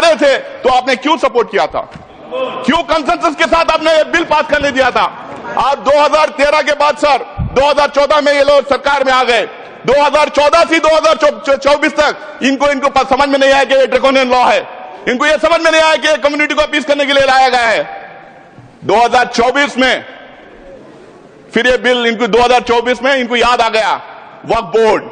रहे थे तो आपने क्यों सपोर्ट किया था? क्यों कंसेंसस के साथ आपने ये बिल पास करने दिया था? आप 2013 के बाद सर 2014 में ये लोग सरकार में आ गए। 2014 से 2024 तक इनको समझ में नहीं आया कि ये ड्रैकोनियन लॉ है। इनको ये समझ में नहीं आया कि कम्युनिटी को अपील करने के लिए लाया गया है। 2024 में फिर ये बिल इनको 2024 में इनको याद आ गया, वक्फ बोर्ड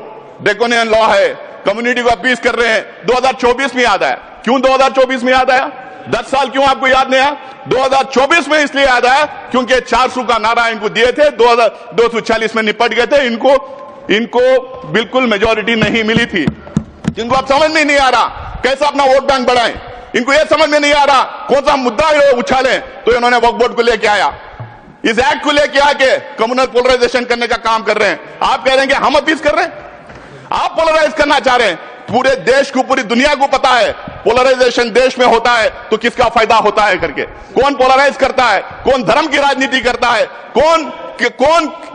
ड्रैकोनियन लॉ है, कम्युनिटी को अपील कर रहे हैं। 2024 में याद आया। क्यों 2024 में याद आया? 10 साल क्यों आपको याद नहीं आया? 2024 में इसलिए याद आया क्योंकि 400 का नारा इनको दिए थे, 240 में निपट गए थे। इनको बिल्कुल मेजॉरिटी नहीं मिली थी। इनको अब समझ में नहीं आ रहा कैसे अपना वोट बैंक बढ़ाएं। इनको यह समझ में नहीं आ रहा कौन सा मुद्दा उछालें, तो इन्होंने वक्फ बोर्ड को लेके आया, इस एक्ट को लेके आके कम्युनल पोलराइजेशन करने का काम कर रहे हैं। आप कह रहे हैं कि हम अपील कर रहे हैं, आप पोलराइज करना चाह रहे हैं। पूरे देश को, पूरी दुनिया को पता है पोलराइजेशन देश में होता है तो किसका फायदा होता है करके। कौन पोलराइज करता है, कौन धर्म की राजनीति करता है, कौन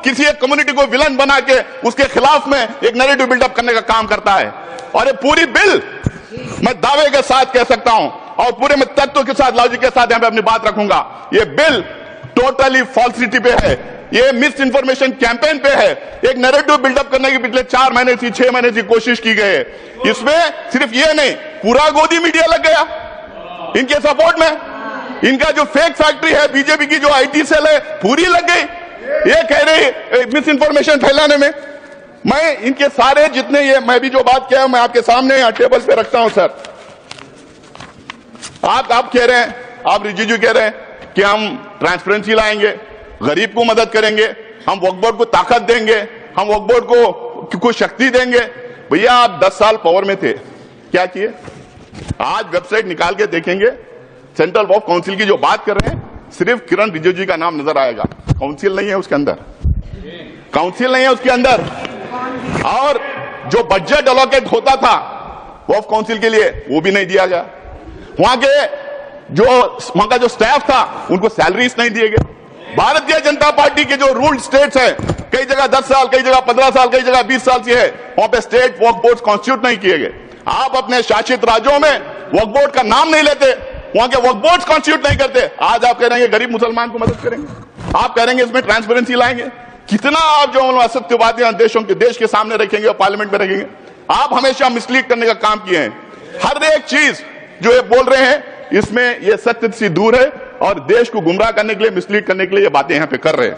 किसी एक कम्युनिटी को विलन बना के उसके खिलाफ में एक नैरेटिव बिल्डअप करने का काम करता है। और ये पूरी बिल मैं दावे के साथ कह सकता हूं और पूरे में तत्व के साथ, लॉजिक के साथ यहां पे अपनी बात रखूंगा, ये बिल टोटली फॉल्सिटी पे है, ये मिस इंफॉर्मेशन कैंपेन पे है। एक नैरेटिव बिल्डअप करने की पिछले 4 महीने से 6 महीने से कोशिश की गई है। इसमें सिर्फ ये नहीं, पूरा गोदी मीडिया लग गया इनके सपोर्ट में। इनका जो फेक फैक्ट्री है, बीजेपी की जो आईटी सेल है, पूरी लग गई ये कह रही मिस इंफॉर्मेशन फैलाने में। मैं इनके सारे जितने ये मैं भी जो बात किया मैं आपके सामने यहाँ टेबल पे रखता हूं सर। आप कह रहे हैं, आप रिजिजू कह रहे हैं कि हम ट्रांसपेरेंसी लाएंगे, गरीब को मदद करेंगे, हम वक्फ बोर्ड को ताकत देंगे, हम वक्फ बोर्ड को शक्ति देंगे। भैया आप 10 साल पावर में थे, क्या किए? आज वेबसाइट निकाल के देखेंगे, सेंट्रल वक्फ काउंसिल की जो बात कर रहे हैं सिर्फ किरण रिजिजू का नाम नजर आएगा। काउंसिल नहीं है उसके अंदर, काउंसिल नहीं है उसके अंदर। और जो बजट एलोकेट होता था वक्फ काउंसिल के लिए वो भी नहीं दिया गया। वहां का जो स्टाफ था उनको सैलरीज नहीं दिए गए। भारतीय जनता पार्टी के जो रूल्ड स्टेट्स हैं, कई जगह 10 साल, कई जगह 15 साल, कई जगह 20 साल से है, वहां पे स्टेट वक्फ बोर्ड कॉन्स्टिट्यूट नहीं किए गए। आप अपने शासित राज्यों में वक्फ बोर्ड का नाम नहीं लेते, वहां के वक्फ बोर्ड कॉन्स्टिट्यूट नहीं करते। आज आप कह रहे हैं गरीब मुसलमान को मदद करेंगे, आप कह रहे हैं इसमें ट्रांसपेरेंसी लाएंगे। कितना आप जो असत्यवादी देश के सामने रखेंगे और पार्लियामेंट में रखेंगे। आप हमेशा मिसलीड करने का काम किए हैं। हर एक चीज जो ये बोल रहे हैं इसमें ये सत्य से दूर है और देश को गुमराह करने के लिए, मिसलीड करने के लिए ये बातें यहां पे कर रहे हैं।